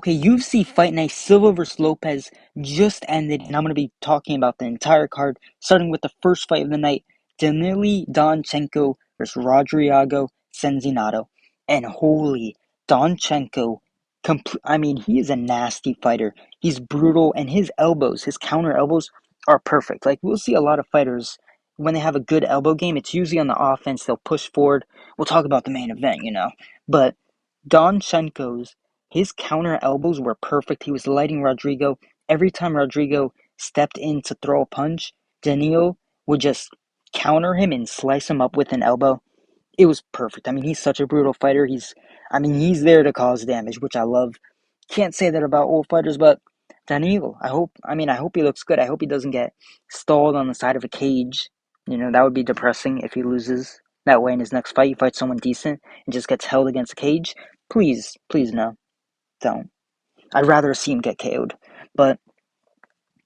Okay, UFC Fight Night Silva versus Lopes just ended, and I'm going to be talking about the entire card, starting with the first fight of the night, Danili Donchenko versus Rodrigo Cenzinato. And holy, Donchenko, he is a nasty fighter. He's brutal, and his elbows, his counter elbows, are perfect. Like, we'll see a lot of fighters, when they have a good elbow game, it's usually on the offense, they'll push forward. We'll talk about the main event. But Donchenko's his counter elbows were perfect. He was lighting Rodrigo. Every time Rodrigo stepped in to throw a punch, Daniil would just counter him and slice him up with an elbow. It was perfect. He's such a brutal fighter. He's there to cause damage, which I love. Can't say that about old fighters, but Daniil, I hope he looks good. I hope he doesn't get stalled on the side of a cage. That would be depressing if he loses. That way in his next fight, he fights someone decent and just gets held against a cage. Please, please no. Don't. I'd rather see him get KO'd. But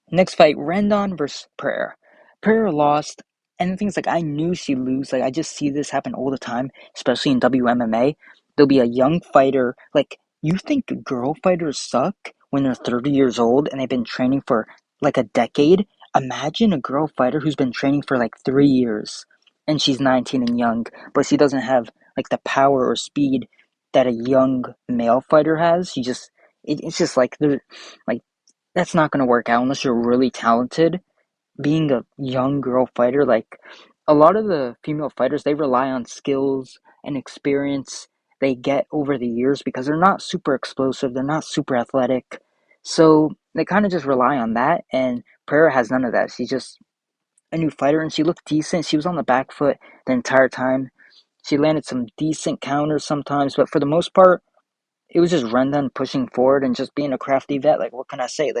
next fight, Rendon versus Pereira. Pereira lost, and the thing's like I knew she'd lose. Like I just see this happen all the time, especially in WMMA. There'll be a young fighter. Like you think girl fighters suck when they're 30 years old and they've been training for like a decade. Imagine a girl fighter who's been training for like 3 years and she's 19 and young, but she doesn't have like the power or speed that a young male fighter has. It's just like like that's not going to work out unless you're really talented. Being a young girl fighter, like a lot of the female fighters, they rely on skills and experience they get over the years because they're not super explosive, they're not super athletic. So they kind of just rely on that. And Pereira has none of that. She's just a new fighter and she looked decent. She was on the back foot the entire time. She landed some decent counters sometimes, but for the most part, it was just Rendon pushing forward and just being a crafty vet. Like, what can I say?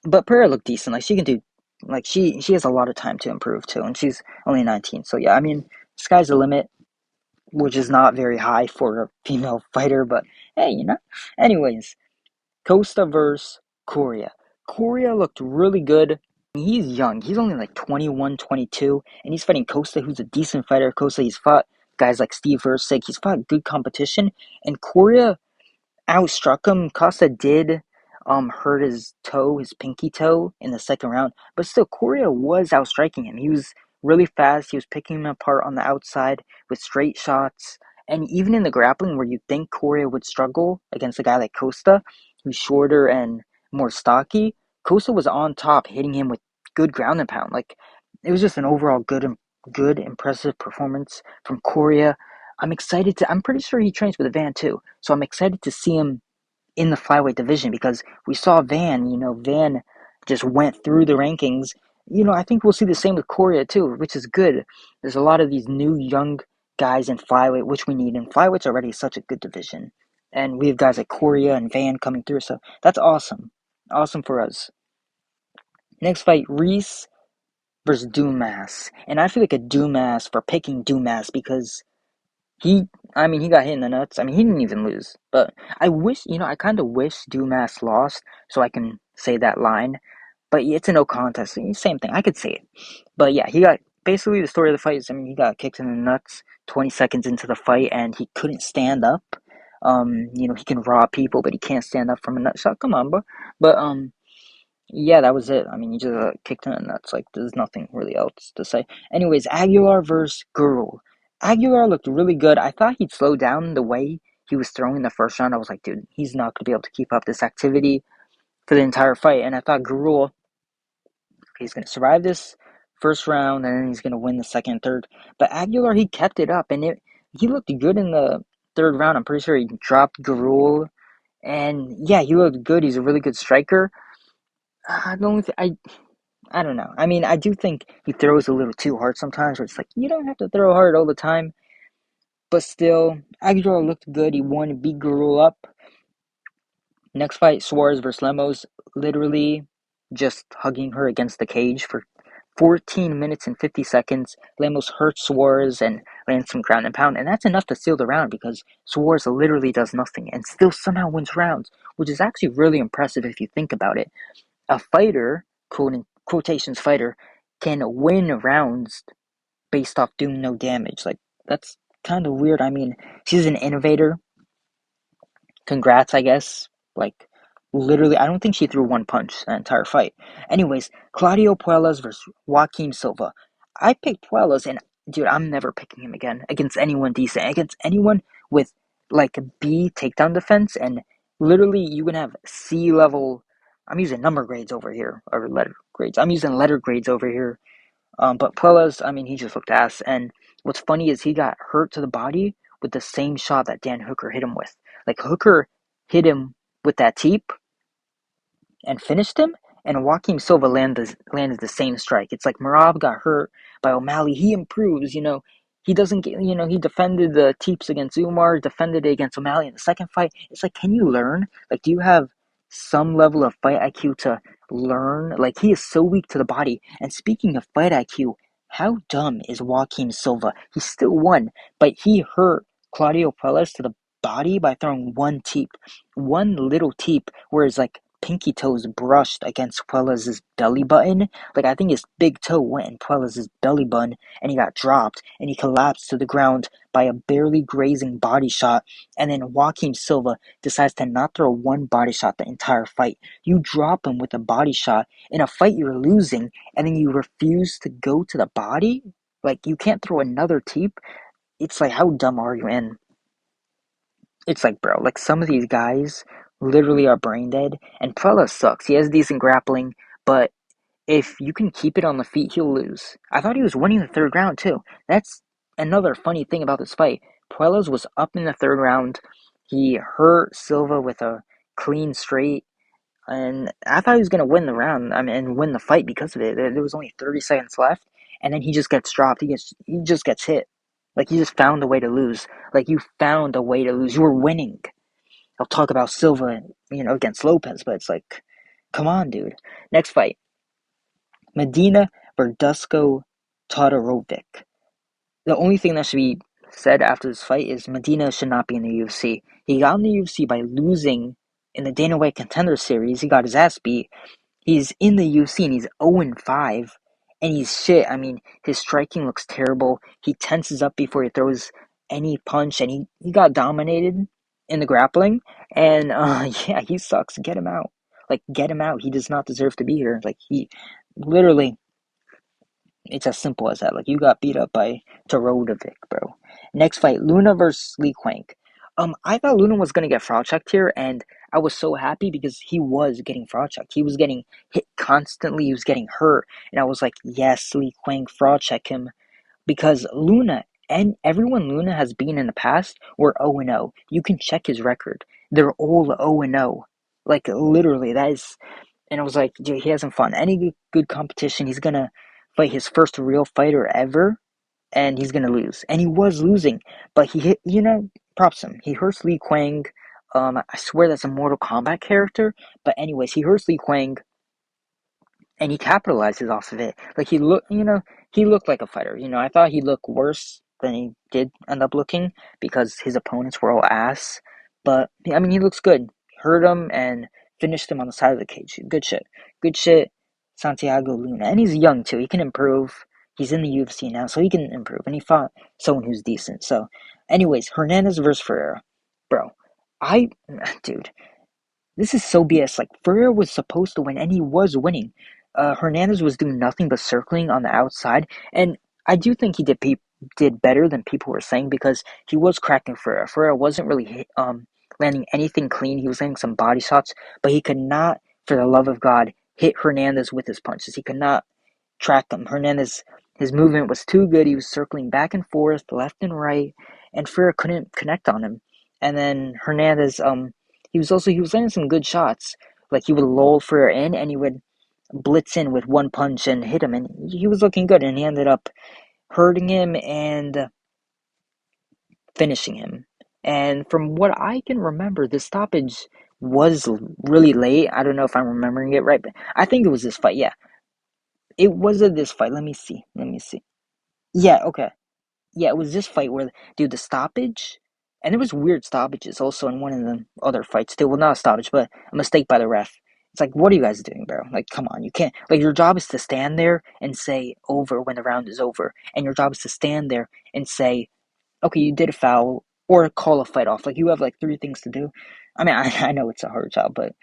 But Pereira looked decent. Like, she can do, like, she has a lot of time to improve too, and she's only 19. So yeah, sky's the limit, which is not very high for a female fighter. But hey. Anyways, Costa versus Coria. Coria looked really good. He's young. He's only like 21, 22, and he's fighting Costa, who's a decent fighter. Costa, he's fought guys like Steve Versick. He's fought good competition, and Coria outstruck him. Costa did hurt his toe, his pinky toe, in the second round, but still, Coria was outstriking him. He was really fast. He was picking him apart on the outside with straight shots. And even in the grappling, where you'd think Coria would struggle against a guy like Costa, who's shorter and more stocky, Costa was on top, hitting him with good ground and pound. Like, it was just an overall good, impressive performance from Coria. I'm pretty sure he trains with Van too, so I'm excited to see him in the flyweight division because we saw Van just went through the rankings. I think we'll see the same with Coria too, which is good. There's a lot of these new young guys in flyweight, which we need, and flyweight's already such a good division. And we have guys like Coria and Van coming through, so that's awesome. Awesome for us. Next fight, Reese versus Dumas. And I feel like a Dumas for picking Dumas because he, he got hit in the nuts. He didn't even lose. But I kind of wish Dumas lost so I can say that line. But it's a no contest. Same thing. I could say it. But yeah, basically the story of the fight is, he got kicked in the nuts 20 seconds into the fight and he couldn't stand up. He can rob people, but he can't stand up from a nut shot. Come on, bro. But, yeah, that was it. He just kicked in the nuts. Like, there's nothing really else to say. Anyways, Aguilar versus Gurul. Aguilar looked really good. I thought he'd slow down the way he was throwing the first round. I was like, dude, he's not going to be able to keep up this activity for the entire fight. And I thought Gurul, he's going to survive this first round, and then he's going to win the second and third. But Aguilar, he kept it up, and he looked good in the third round. I'm pretty sure he dropped Gurul. And yeah, he looked good. He's a really good striker. The only thing, I don't know. I do think he throws a little too hard sometimes, where it's like, you don't have to throw hard all the time. But still, Aguilar looked good. He won, beat Gurul up. Next fight, Suarez versus Lemos. Literally just hugging her against the cage for 14 minutes and 50 seconds. Lemos hurt Suarez and lands some ground and pound. And that's enough to seal the round because Suarez literally does nothing and still somehow wins rounds, which is actually really impressive if you think about it. A fighter, quote in quotations fighter, can win rounds based off doing no damage. Like, that's kind of weird. She's an innovator. congrats, I guess. Like, literally, I don't think she threw one punch the entire fight. Anyways, Claudio Puelles versus Joaquim Silva. I picked Puelles, and dude, I'm never picking him again against anyone decent, against anyone with like B takedown defense, and literally you can have C level. I'm using number grades over here, or letter grades. I'm using letter grades over here. But Puelles, I mean, he just looked ass. And what's funny is he got hurt to the body with the same shot that Dan Hooker hit him with. Like Hooker hit him with that teep and finished him, and Joaquim Silva landed the same strike. It's like Marab got hurt by O'Malley. He improves, He doesn't get, he defended the teeps against Umar, defended it against O'Malley in the second fight. It's like, can you learn? Like, do you have some level of fight IQ to learn? Like, he is so weak to the body. And speaking of fight IQ, how dumb is Joaquim Silva? He still won, but he hurt Claudio Puelles to the body by throwing one teep, one little teep, whereas like pinky toes brushed against Puelles' belly button. Like, I think his big toe went in Puelles' belly button, and he got dropped, and he collapsed to the ground by a barely grazing body shot. And then Joaquim Silva decides to not throw one body shot the entire fight. You drop him with a body shot in a fight you're losing, and then you refuse to go to the body? Like, you can't throw another teep? It's like, how dumb are you? And it's like, bro, like some of these guys literally are brain dead. And Prella sucks. He has decent grappling, but if you can keep it on the feet, he'll lose. I thought he was winning the third round too. That's another funny thing about this fight. Puelles was up in the third round. He hurt Silva with a clean straight, and I thought he was gonna win the round. I mean, and win the fight because of it. There was only 30 seconds left, and then he just gets dropped. He just gets hit. Like, he just found a way to lose. Like, you found a way to lose. You were winning. I'll talk about Silva, against Lopes, but it's like, come on, dude. Next fight, Medina Verduzco Todorovic. The only thing that should be said after this fight is Medina should not be in the UFC. He got in the UFC by losing in the Dana White Contender Series. He got his ass beat. He's in the UFC and he's 0-5, and he's shit. I mean, his striking looks terrible. He tenses up before he throws any punch, and he got dominated in the grappling. And yeah, he sucks. Get him out. Like, get him out. He does not deserve to be here. Like, he literally, it's as simple as that. Like, you got beat up by Torodovic, bro. Next fight, Luna versus Lee Quank. I thought Luna was gonna get fraud checked here, and I was so happy because he was getting fraud checked. He was getting hit constantly. He was getting hurt, and I was like, yes, Lee Quank, fraud check him, because Luna and everyone Luna has been in the past were 0-0. You can check his record. They're all 0-0. Like, literally, that is. And I was like, dude, he hasn't fought any good competition. He's gonna fight his first real fighter ever, and he's gonna lose. And he was losing, but he hit, props him. He hurts Lee Quang. I swear that's a Mortal Kombat character. But anyways, he hurts Lee Quang, and he capitalizes off of it. Like, he looked like a fighter. I thought he'd look worse than he did end up looking because his opponents were all ass. But I mean, he looks good. Hurt him and finished him on the side of the cage. Good shit. Good shit, Santiago Luna. And he's young too. He can improve. He's in the UFC now, so he can improve. And he fought someone who's decent. So, anyways, Hernandez versus Ferreira. Bro, dude, this is so BS. Like, Ferrer was supposed to win, and he was winning. Hernandez was doing nothing but circling on the outside, and I do think he did better than people were saying because he was cracking Ferrer. Ferrer wasn't really landing anything clean. He was landing some body shots, but he could not, for the love of God, hit Hernandez with his punches. He could not track him. Hernandez, his movement was too good. He was circling back and forth, left and right, and Ferrer couldn't connect on him. And then Hernandez, he was landing some good shots. Like, he would lull Ferrer in, and he would blitz in with one punch and hit him, and he was looking good, and he ended up hurting him and finishing him. And from what I can remember, the stoppage was really late. I don't know if I'm remembering it right, but I think it was this fight. Yeah, it was this fight. Let me see. Yeah, okay. Yeah, it was this fight where, dude, the stoppage, and there was weird stoppages also in one of the other fights too. Well, not a stoppage, but a mistake by the ref. It's like, what are you guys doing, bro? Like, come on, you can't. Like, your job is to stand there and say over when the round is over, and your job is to stand there and say, okay, you did a foul, or call a fight off. Like, you have like three things to do. I mean, I know it's a hard job, but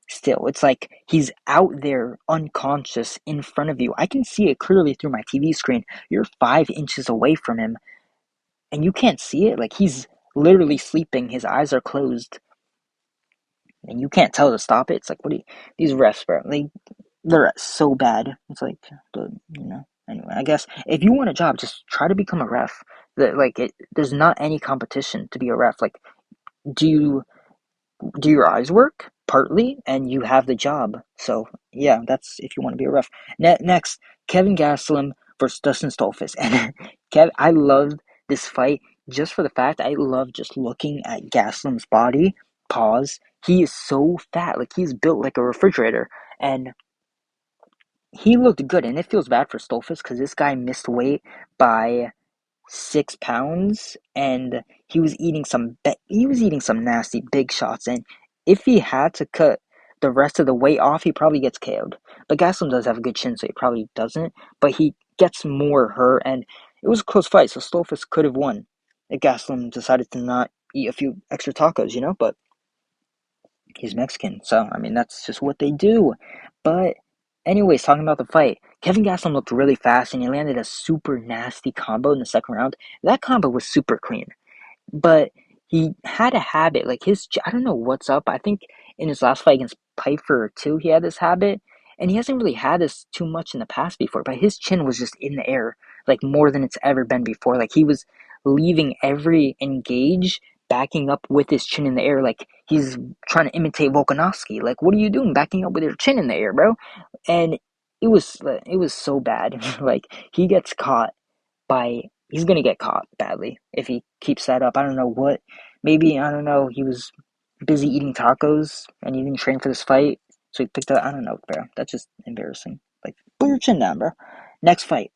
still, it's like he's out there unconscious in front of you. I can see it clearly through my TV screen. You're 5 inches away from him, and you can't see it. Like, he's literally sleeping. His eyes are closed, and you can't tell to stop it. It's like, what do you, these refs, bro? They're so bad. It's like, but, anyway, I guess if you want a job, just try to become a ref. There's not any competition to be a ref. Like, do you do your eyes work? Partly, and you have the job. So yeah, that's if you want to be a ref. Next, Kevin Gastelum versus Dustin Stolfus, and I loved this fight just for the fact I love just looking at Gastelum's body. Pause. He is so fat, like he's built like a refrigerator, and he looked good. And it feels bad for Stolfus because this guy missed weight by 6 pounds, and he was eating some nasty big shots. And if he had to cut the rest of the weight off, he probably gets KO'd. But Gaslam does have a good chin, so he probably doesn't. But he gets more hurt, and it was a close fight. So Stolfus could have won if Gaslam decided to not eat a few extra tacos, But he's Mexican, so I mean that's just what they do. But anyways, talking about the fight, Kevin Gastelum looked really fast, and he landed a super nasty combo in the second round. That combo was super clean, but he had a habit, like I don't know what's up. I think in his last fight against Piper too, he had this habit, and he hasn't really had this too much in the past before. But his chin was just in the air, like more than it's ever been before. Like he was leaving every engage backing up with his chin in the air, like he's trying to imitate Volkanovski. Like, what are you doing, backing up with your chin in the air, bro? And it was so bad. Like he gets caught by he's gonna get caught badly if he keeps that up. I don't know what. Maybe I don't know. He was busy eating tacos and he didn't train for this fight, so he picked up. I don't know, bro. That's just embarrassing. Like, put your chin down, bro. Next fight.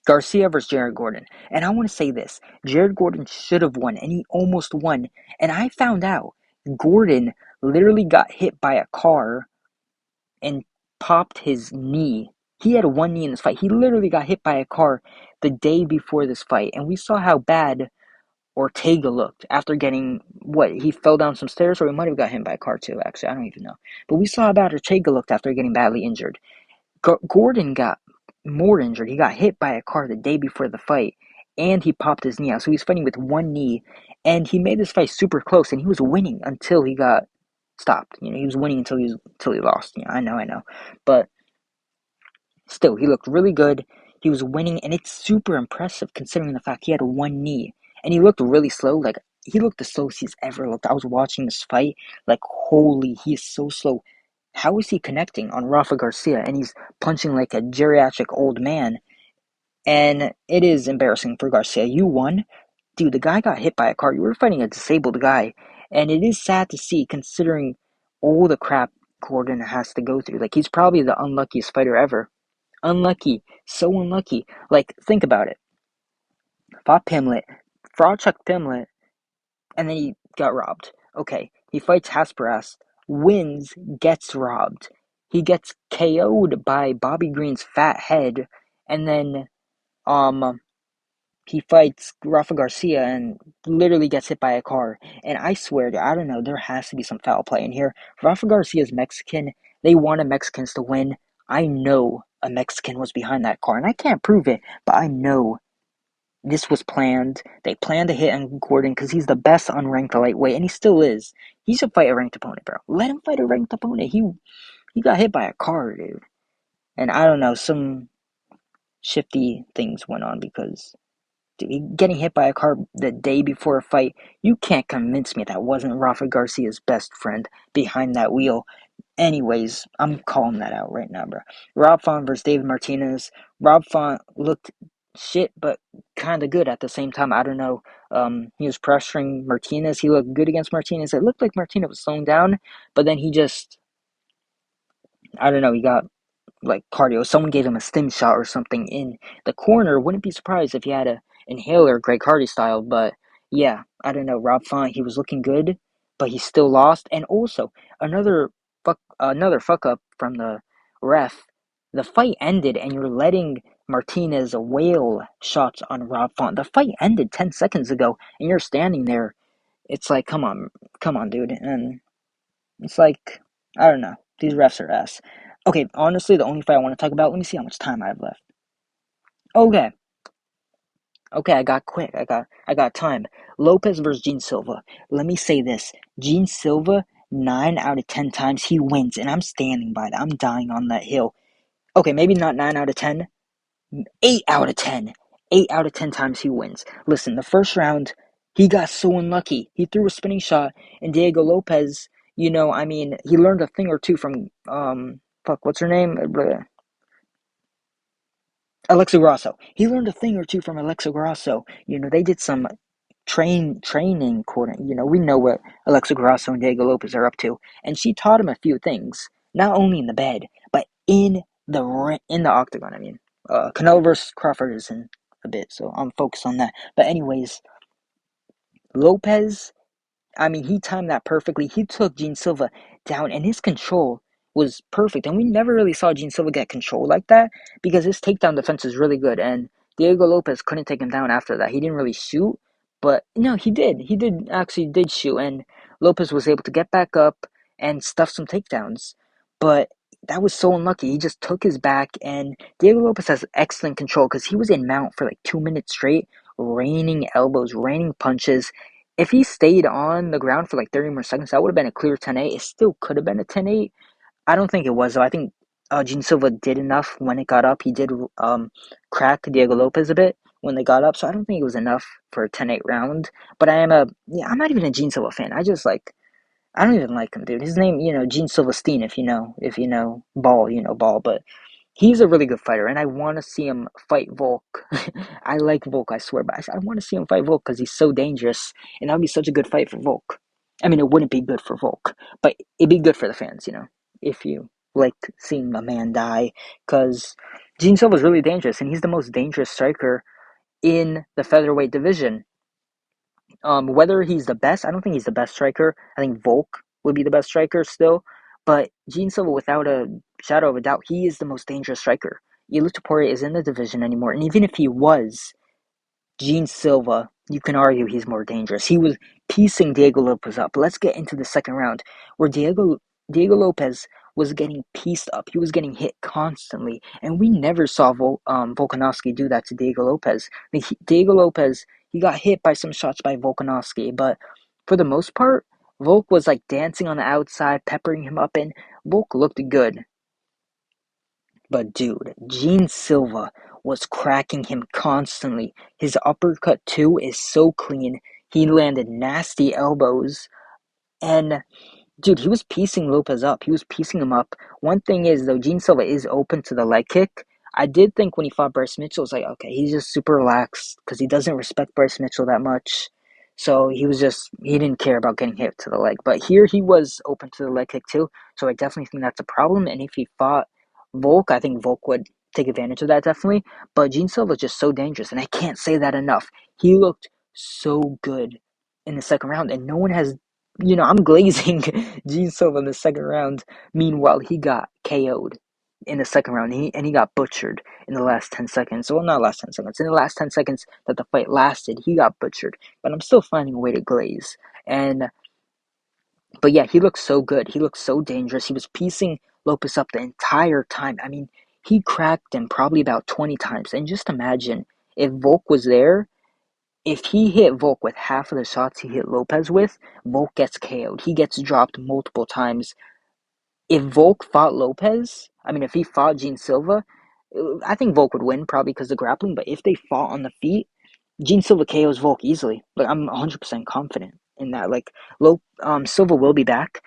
Garcia versus Jared Gordon. And I want to say this. Jared Gordon should have won, and he almost won. And I found out Gordon literally got hit by a car and popped his knee. He had one knee in this fight. He literally got hit by a car the day before this fight. And we saw how bad Ortega looked after getting, what, he fell down some stairs, or he might have got hit by a car too, actually. I don't even know. But we saw how bad Ortega looked after getting badly injured. Gordon got more injured. He got hit by a car the day before the fight, and he popped his knee out. So he was fighting with one knee, and he made this fight super close, and he was winning until he got stopped. He was winning until he lost. I know, but still, he looked really good. He was winning, and it's super impressive considering the fact he had one knee, and he looked really slow. Like, he looked the slowest he's ever looked. I was watching this fight, like, holy, he is so slow. How is he connecting on Rafa Garcia, and he's punching like a geriatric old man? And it is embarrassing for Garcia. You won. Dude, the guy got hit by a car. You were fighting a disabled guy. And it is sad to see considering all the crap Gordon has to go through. Like, he's probably the unluckiest fighter ever. Unlucky. So unlucky. Like, think about it. Fought Pimlet. Fraud chucked Pimlet. And then he got robbed. Okay. He fights Hasperas. Wins. Gets robbed. He gets KO'd by Bobby Green's fat head. And then, he fights Rafa Garcia and literally gets hit by a car. And I swear, I don't know, there has to be some foul play in here. Rafa Garcia is Mexican. They wanted Mexicans to win. I know a Mexican was behind that car, and I can't prove it, but I know this was planned. They planned to hit on Gordon because he's the best unranked lightweight, and he still is. He should fight a ranked opponent, bro. Let him fight a ranked opponent. He got hit by a car, dude. And I don't know, some shifty things went on because getting hit by a car the day before a fight, you can't convince me that wasn't Rafa Garcia's best friend behind that wheel. Anyways, I'm calling that out right now, bro. Rob Font versus David Martinez. Rob Font looked shit, but kind of good at the same time. I don't know. He was pressuring Martinez. He looked good against Martinez. It looked like Martinez was slowing down, but then he just, I don't know, he got like cardio. Someone gave him a stim shot or something in the corner. Wouldn't be surprised if he had a inhaler, Greg Hardy style. But yeah, I don't know. Rob Font, he was looking good, but he still lost. And also another fuck up from the ref. The fight ended, and you're letting Martinez whale shots on Rob Font. The fight ended 10 seconds ago, and you're standing there. It's like, come on, dude. And it's like, I don't know. These refs are ass. Okay, honestly, the only fight I want to talk about, let me see how much time I have left. Okay, okay, I got quick. I got time. Lopes versus Jean Silva. Let me say this. Jean Silva, 9 out of 10 times he wins, and I'm standing by that. I'm dying on that hill. Okay, maybe not 9 out of 10. 8 out of 10. 8 out of 10 times he wins. Listen, the first round, he got so unlucky. He threw a spinning shot, and Diego Lopes, I mean, he learned a thing or two from what's her name? Alexa Grasso. He learned a thing or two from Alexa Grasso. They did some training according. We know what Alexa Grasso and Diego Lopes are up to, and she taught him a few things, not only in the bed, but in the octagon. I mean, Canelo versus Crawford is in a bit, so I'm focused on that. But anyways, Lopes, I mean, he timed that perfectly. He took Jean Silva down, and his control was perfect. And we never really saw Jean Silva get control like that because his takedown defense is really good. And Diego Lopes couldn't take him down after that. He didn't really shoot, but no, he did. He did shoot, and Lopes was able to get back up and stuff some takedowns. But that was so unlucky. He just took his back, and Diego Lopes has excellent control because he was in mount for like 2 minutes straight, raining elbows, raining punches. If he stayed on the ground for like 30 more seconds, that would have been a clear 10-8. It still could have been a 10-8. I don't think it was, though. I think Jean Silva did enough when it got up. He did crack Diego Lopes a bit when they got up, so I don't think it was enough for a 10-8 round. But I'm not even a Jean Silva fan. I don't even like him, dude. His name, Jean Silverstein, if you know Ball, Ball, but he's a really good fighter, and I want to see him fight Volk. I like Volk, I swear, but I want to see him fight Volk because he's so dangerous, and that would be such a good fight for Volk. I mean, it wouldn't be good for Volk, but it'd be good for the fans, if you like seeing a man die, because Gene Silva's really dangerous, and he's the most dangerous striker in the featherweight division. Whether he's the best, I don't think he's the best striker. I think Volk would be the best striker still. But Gene Silva, without a shadow of a doubt, he is the most dangerous striker. Ilir Topuria is in the division anymore. And even if he was, Gene Silva, you can argue he's more dangerous. He was piecing Diego Lopes up. Let's get into the second round, where Diego Lopes was getting pieced up. He was getting hit constantly, and we never saw Volkanovski do that to Diego Lopes. Diego Lopes, he got hit by some shots by Volkanovski, but for the most part, Volk was like dancing on the outside, peppering him up, and Volk looked good. But dude, Gene Silva was cracking him constantly. His uppercut too is so clean. He landed nasty elbows. And dude, he was piecing Lopes up. He was piecing him up. One thing is though, Gene Silva is open to the leg kick. I did think when he fought Bryce Mitchell, it was like, okay, he's just super relaxed because he doesn't respect Bryce Mitchell that much. So he didn't care about getting hit to the leg. But here he was open to the leg kick too. So I definitely think that's a problem. And if he fought Volk, I think Volk would take advantage of that definitely. But Gene Silva is just so dangerous. And I can't say that enough. He looked so good in the second round. And no one has, I'm glazing Gene Silva in the second round. Meanwhile, he got KO'd in the second round. And he got butchered in the last 10 seconds. Well, not last 10 seconds. In the last 10 seconds that the fight lasted, he got butchered. But I'm still finding a way to glaze. But yeah, he looked so good. He looked so dangerous. He was piecing Lopes up the entire time. I mean, he cracked him probably about 20 times. And just imagine if Volk was there, if he hit Volk with half of the shots he hit Lopes with, Volk gets KO'd. He gets dropped multiple times. If Volk fought Lopes, I mean, if he fought Gene Silva, I think Volk would win probably because of the grappling. But if they fought on the feet, Gene Silva KOs Volk easily. Like I'm 100% confident in that. Like Silva will be back.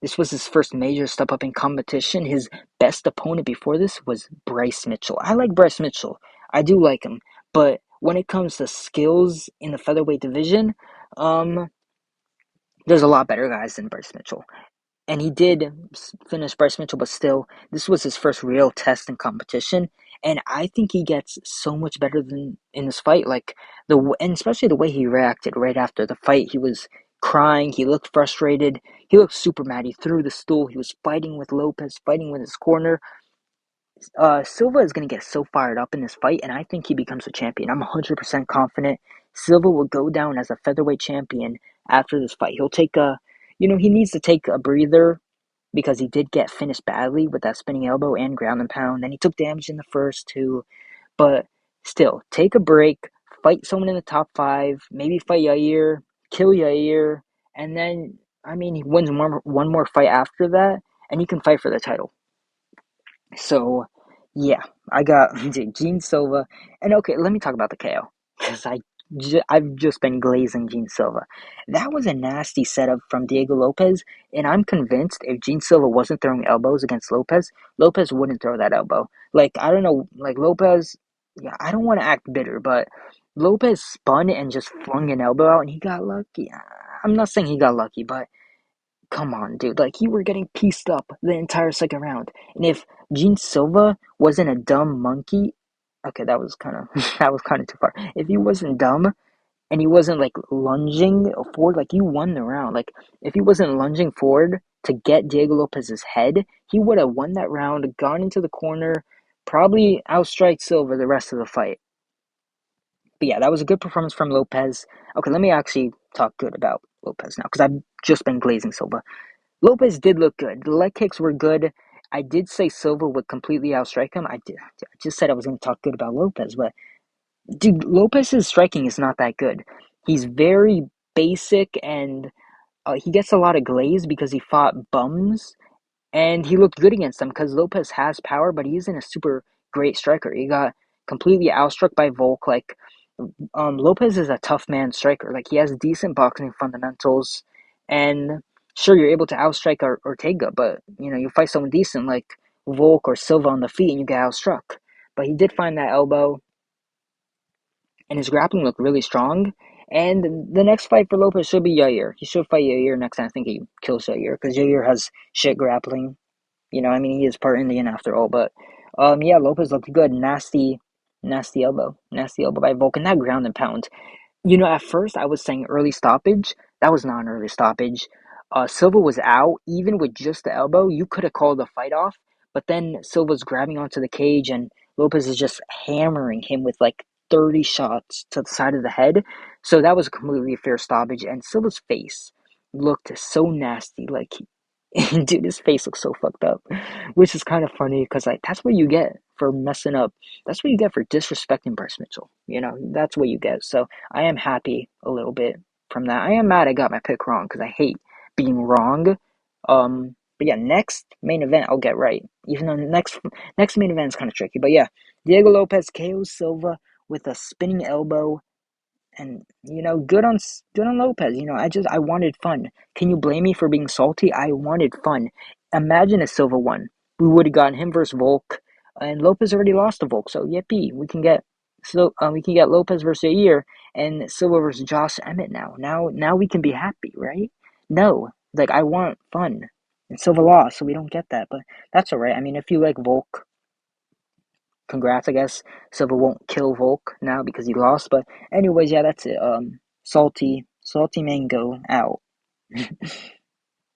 This was his first major step up in competition. His best opponent before this was Bryce Mitchell. I like Bryce Mitchell. I do like him. But when it comes to skills in the featherweight division, there's a lot better guys than Bryce Mitchell. And he did finish Bryce Mitchell, but still, this was his first real test in competition. And I think he gets so much better than in this fight. And especially the way he reacted right after the fight. He was crying. He looked frustrated. He looked super mad. He threw the stool. He was fighting with Lopes, fighting with his corner. Silva is going to get so fired up in this fight, and I think he becomes a champion. I'm 100% confident Silva will go down as a featherweight champion after this fight. He needs to take a breather because he did get finished badly with that spinning elbow and ground and pound. Then he took damage in the first two, but still, take a break, fight someone in the top five, maybe fight Yair, kill Yair, and then he wins one more fight after that, and he can fight for the title. So, yeah, I got Jean Silva, and okay, let me talk about the KO because I've just been glazing Jean Silva. That was a nasty setup from Diego Lopes, and I'm convinced if Jean Silva wasn't throwing elbows against Lopes, Lopes wouldn't throw that elbow. Like I don't know, like Lopes. Yeah, I don't want to act bitter, but Lopes spun and just flung an elbow out, and he got lucky. I'm not saying he got lucky, but come on, dude. Like, you were getting pieced up the entire second round. And if Gene Silva wasn't a dumb monkey, okay, that was kind of that was kind of too far. If he wasn't dumb and he wasn't like lunging forward, like you won the round. Like if he wasn't lunging forward to get Diego Lopez's head, he would have won that round, gone into the corner, probably outstrike Silva the rest of the fight. But yeah, that was a good performance from Lopes. Okay, let me actually talk good about Lopes now because I've just been glazing Silva. Lopes did look good. The leg kicks were good. I did say Silva would completely outstrike him. I just said I was going to talk good about Lopes, but dude, Lopez's striking is not that good. He's very basic, and he gets a lot of glaze because he fought bums, and he looked good against them because Lopes has power, but he isn't a super great striker. He got completely outstruck by Volk. Like Lopes is a tough man striker. Like he has decent boxing fundamentals, and sure you're able to outstrike Ortega, but you fight someone decent like Volk or Silva on the feet and you get outstruck. But he did find that elbow, and his grappling looked really strong. And the next fight for Lopes should be Yair. He should fight Yair next time. I think he kills Yair because Yair has shit grappling. He is part Indian after all. But yeah, Lopes looked good. Nasty elbow by Volk, and that ground and pound. At first I was saying early stoppage. That was not an early stoppage. Silva was out. Even with just the elbow, you could have called the fight off. But then Silva's grabbing onto the cage, and Lopes is just hammering him with like 30 shots to the side of the head. So that was a completely fair stoppage. And Silva's face looked so nasty. Like, dude, his face looks so fucked up, which is kind of funny because like that's what you get for messing up. That's what you get for disrespecting Bryce Mitchell. That's what you get. So I am happy a little bit from that. I am mad I got my pick wrong because I hate being wrong. But yeah, next main event I'll get right. Even though next main event is kind of tricky. But yeah, Diego Lopes KO Silva with a spinning elbow. And good on Lopes. I wanted fun. Can you blame me for being salty? I wanted fun. Imagine if Silva won. We would have gotten him versus Volk, and Lopes already lost to Volk. So yippee, we can get Lopes versus Yair and Silva versus Josh Emmett now. Now we can be happy, right? No, like I want fun, and Silva lost, so we don't get that. But that's alright. I mean, if you like Volk, congrats, I guess. Silva won't kill Volk now because he lost. But anyways, yeah, that's it. Salty mango out.